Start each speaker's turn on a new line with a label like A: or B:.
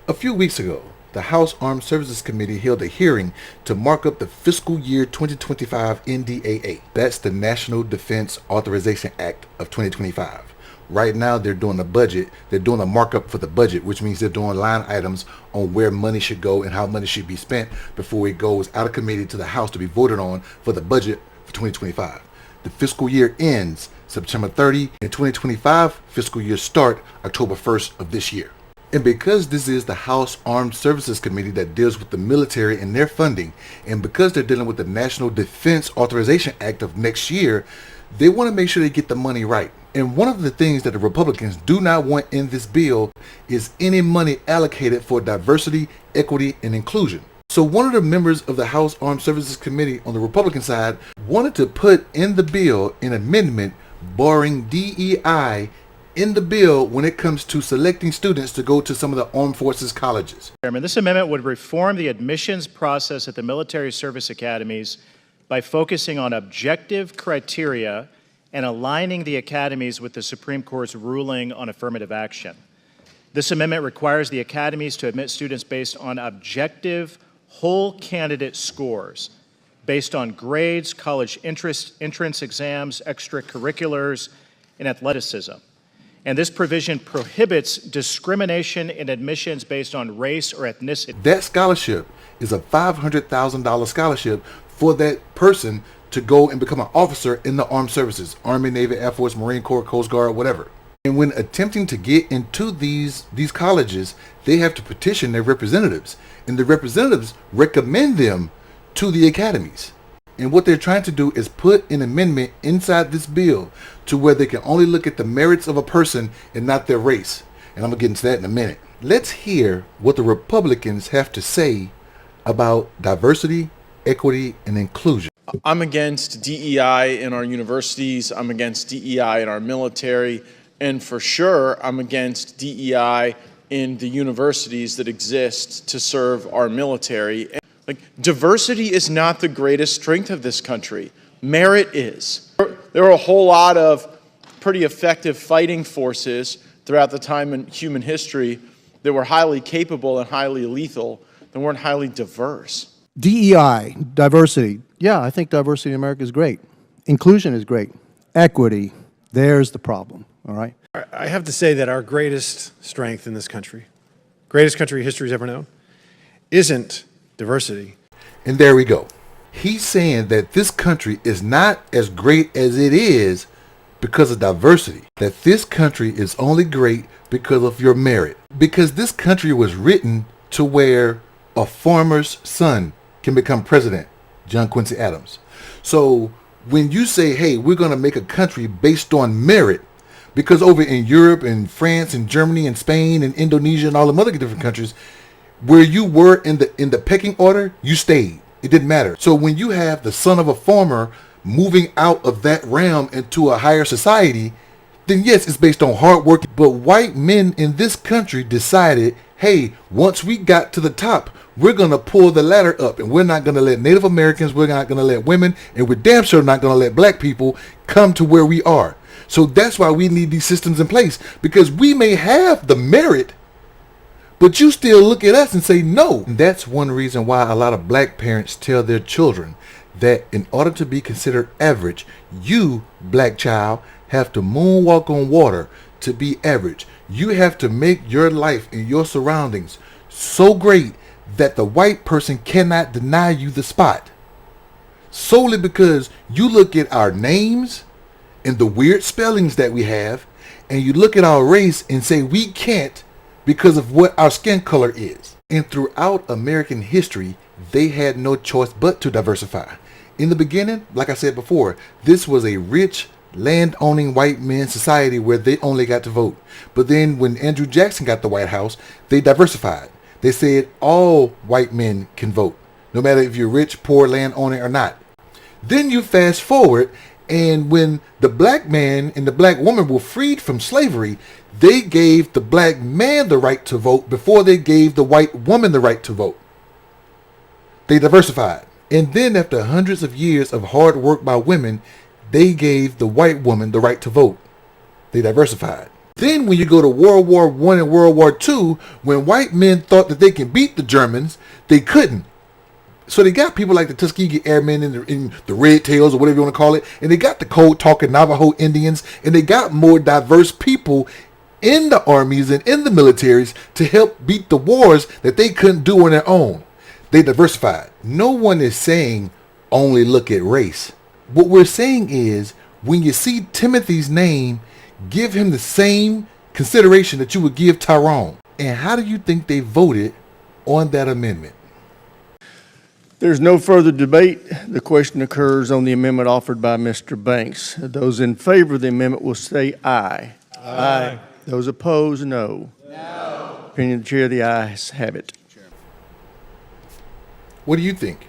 A: A few weeks ago, the House Armed Services Committee held a hearing to mark up the fiscal year 2025 NDAA. That's the National Defense Authorization Act of 2025. Right now, they're doing a budget. They're doing a markup for the budget, which means they're doing line items on where money should go and how money should be spent before it goes out of committee to the House to be voted on for the budget for 2025. The fiscal year ends September 30, and 2025 fiscal year start October 1st of this year. And because this is the House Armed Services Committee that deals with the military and their funding, and because they're dealing with the National Defense Authorization Act of next year, they want to make sure they get the money right. And one of the things that the Republicans do not want in this bill is any money allocated for diversity, equity, and inclusion. So one of the members of the House Armed Services Committee on the Republican side wanted to put in the bill an amendment barring DEI in the bill when it comes to selecting students to go to some of the armed forces colleges.
B: Chairman, this amendment would reform the admissions process at the military service academies by focusing on objective criteria and aligning the academies with the Supreme Court's ruling on affirmative action. This amendment requires the academies to admit students based on objective whole candidate scores, based on grades, college entrance exams, extracurriculars, and athleticism. And this provision prohibits discrimination in admissions based on race or ethnicity.
A: That scholarship is a $500,000 scholarship for that person to go and become an officer in the armed services, Army, Navy, Air Force, Marine Corps, Coast Guard, whatever. And when attempting to get into these colleges, they have to petition their representatives, and the representatives recommend them to the academies. And what they're trying to do is put an amendment inside this bill to where they can only look at the merits of a person and not their race. And I'm going to get into that in a minute. Let's hear what the Republicans have to say about diversity, equity, and inclusion.
C: I'm against DEI in our universities. I'm against DEI in our military. And for sure, I'm against DEI in the universities that exist to serve our military. Like, diversity is not the greatest strength of this country. Merit is. There are a whole lot of pretty effective fighting forces throughout the time in human history that were highly capable and highly lethal that weren't highly diverse.
D: DEI, diversity. Yeah, I think diversity in America is great. Inclusion is great. Equity, there's the problem, all right?
E: I have to say that our greatest strength in this country, greatest country history's ever known, isn't diversity.
A: And there we go. He's saying that this country is not as great as it is because of diversity. That this country is only great because of your merit. Because this country was written to where a farmer's son can become president, John Quincy Adams. So when you say, hey, we're going to make a country based on merit, because over in Europe and France and Germany and Spain and Indonesia and all the other different countries, where you were in the pecking order, you stayed. It didn't matter. So when you have the son of a farmer moving out of that realm into a higher society, then yes, it's based on hard work. But white men in this country decided, hey, once we got to the top, we're going to pull the ladder up, and we're not going to let Native Americans, we're not going to let women, and we're damn sure not going to let black people come to where we are. So that's why we need these systems in place, because we may have the merit, but you still look at us and say no. And that's one reason why a lot of black parents tell their children that in order to be considered average, you, black child, have to moonwalk on water to be average. You have to make your life and your surroundings so great that the white person cannot deny you the spot. Solely because you look at our names and the weird spellings that we have, and you look at our race and say we can't because of what our skin color is. And throughout American history, they had no choice but to diversify. In the beginning, like I said before, this was a rich, land-owning white men society where they only got to vote. But then when Andrew Jackson got the White House, they diversified. They said all white men can vote, no matter if you're rich, poor, landowner or not. Then you fast forward, and when the black man and the black woman were freed from slavery, they gave the black man the right to vote before they gave the white woman the right to vote. They diversified. And then after hundreds of years of hard work by women, they gave the white woman the right to vote. They diversified. Then when you go to World War I and World War II, when white men thought that they can beat the Germans, they couldn't. So they got people like the Tuskegee Airmen and the Red Tails, or whatever you want to call it, and they got the cold-talking Navajo Indians, and they got more diverse people in the armies and in the militaries to help beat the wars that they couldn't do on their own. They diversified. No one is saying only look at race. What we're saying is when you see Timothy's name, give him the same consideration that you would give Tyrone. And how do you think they voted on that amendment?
F: There's no further debate. The question occurs on the amendment offered by Mr. Banks. Those in favor of the amendment will say aye. Aye. Those opposed, no. No. Opinion of the chair, the ayes have it.
A: What do you think?